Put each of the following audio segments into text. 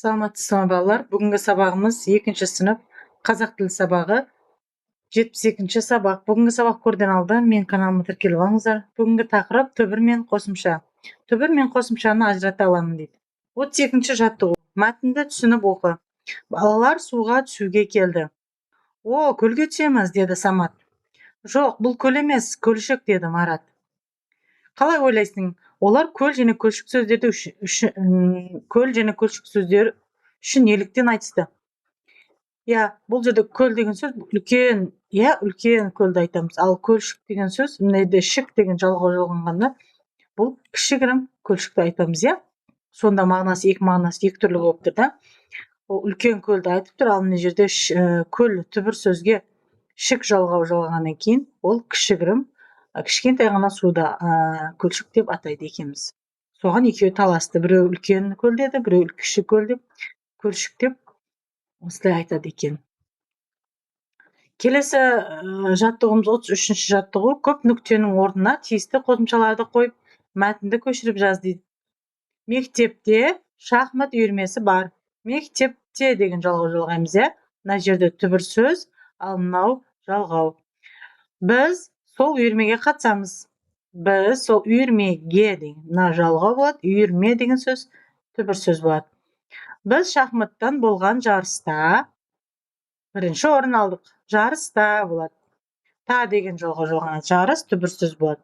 Саламатсызбы балалар? Бүгінгі сабағымыз 2-ші сынып қазақ тілі сабағы 72-ші сабақ. Бүгінгі сабақ көрден алды мен каналыма тіркеліп алыңыздар. Бүгінгі тақырып түбір мен қосымша. Түбір мен қосымшаны ажырата аламын дейді. 32-ші жаттығу. Мәтінді түсініп оқы. Балалар суға түсуге келді. О, көлге түсеміз, деді Самат. Жоқ, бұл көл емес, көлшік, деді Марат. Қалай ойлайсың? Олар көл және көлшік сөздері үшін неліктен айтысты? Бұл жерде көл деген сөз үлкен, үлкен көлді айтамыз. Ал көлшік деген сөз, мынайда шік деген жалғау жалғанғанда, бұл кішігірім көлшікті айтамыз, Сонда мағынасы, екі түрлі болып тұр да. Ол үлкен көлді айтып тұр, ал мына жерде көл түбір сөзге шік жалғау жалғаннан кейін, ол кішігірім, кішкентай ғана суда көлшік деп атайды екенбіз. Соған екеуі таласты. Біреу үлкен көл деді, біреу кіші көл деп, көлшік деп осылай айтады екен. Келесі жаттығуымыз 33-ші жаттығу. Көп нүктенің орнына тиісті қосымшаларды қойып, мәтінді көшіріп жаз дейді. Мектепте шахмат үйірмесі бар. Мектепте деген жалғау жалғаймыз, Мына жерде түбір сөз, ал мынау жалғау. Біз сол үйірмеге қатысамыз. Біз сол үйірмеге деген, мына жалғау болады, үйірме деген сөз түбір сөз болады. Біз шахматтан болған жарыста бірінші орын алдық. Жарыста болады. Та деген жалғау жалғанады. Жарыс түбір сөз болады.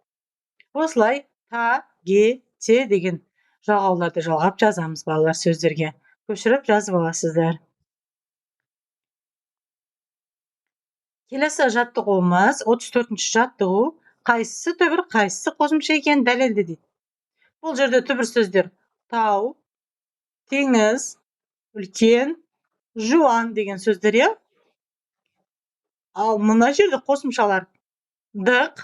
Осылай та, ге, те деген жалғауларды жалғап жазамыз балалар сөздерге. Көшіріп жазып аласыздар. Келесі жаттығуымыз 34-ші жаттығу. Қайсысы түбір, қайсысы қосымша екенін дәлелде дейді. Бұл жерде түбір сөздер тау, теңіз, үлкен, жуан деген сөздер, Ал мына жерде қосымшалар дық,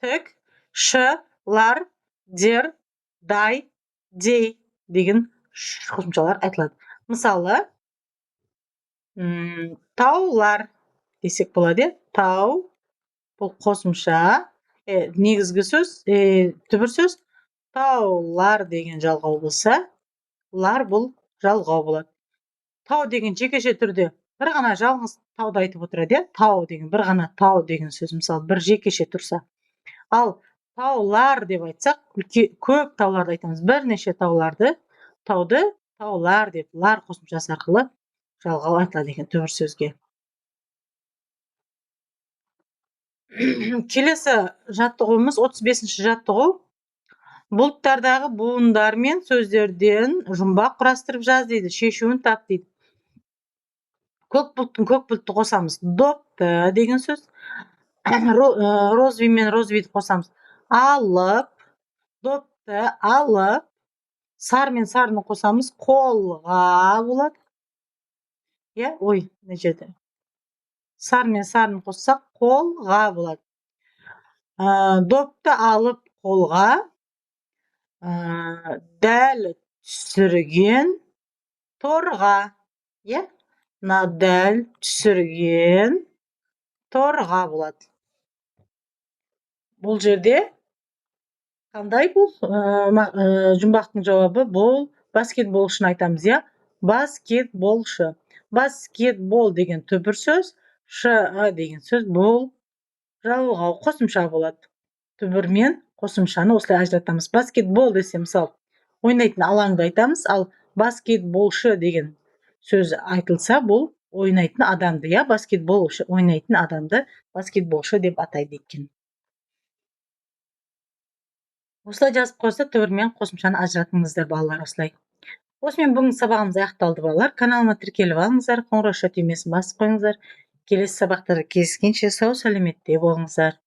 тік, шы, лар, дер, дай, дей деген қосымшалар айтылады. Мысалы, таулар десек болады, тау, бұл қосымша, негізгі сөз, түбір сөз, таулар деген жалғау болса, лар бұл жалғау болады. Тау деген жекеше түрде бір ғана жалғыз тауды айтып отырады, Тау деген, бір ғана тау деген сөз, мысалы, бір жекеше тұрса. Ал таулар деп айтсақ, көп тауларды айтамыз, бірнеше тауларды, тауды таулар деп, лар қосымшасы арқылы жалғау айтылады екен түбір сөзге. Келесі жаттығуымыз 35-ші жаттығу. Бұлттардағы буындар мен сөздерден жұмбақ құрастырып жаз дейді, шешуін тап дейді. Көк бұлтты қосамыз. Допты деген сөз. Розви мен розвиді қосамыз. Алып, допты алып, сар мен сарыны қосамыз. Қолға болады. Мына жерде. Сар мен сарыны қоссақ, қолға болады. Допты алып қолға, дәл түсірген торға. Дәл түсірген торға болады. Бұл жерде қандай бұл? Жұмбақтың жауабы бұл баскетбол үшін айтамыз, Баскетболшы. Баскетбол деген түбір сөз, шы деген сөз бұл жалғау қосымша болады. Түбір мен қосымшаны осылай ажыратамыз. Баскетбол десе, мысалы, ойнайтын алаңды айтамыз, ал баскетболшы деген сөз айтылса, бұл ойнайтын адамды, баскетбол ойнайтын адамды баскетболшы деп атайды екен. Осылай жазып қойса, түбір мен қосымшаны ажыратыңыздар балалар, осылай. Осымен бүгінгі сабағымыз аяқталды балалар. Каналыма тіркеліп алыңыздар, қоңырау түймесін басып қойыңыздар. Келесі сабақтарда кездескенше сау сәлеметте болыңыздар.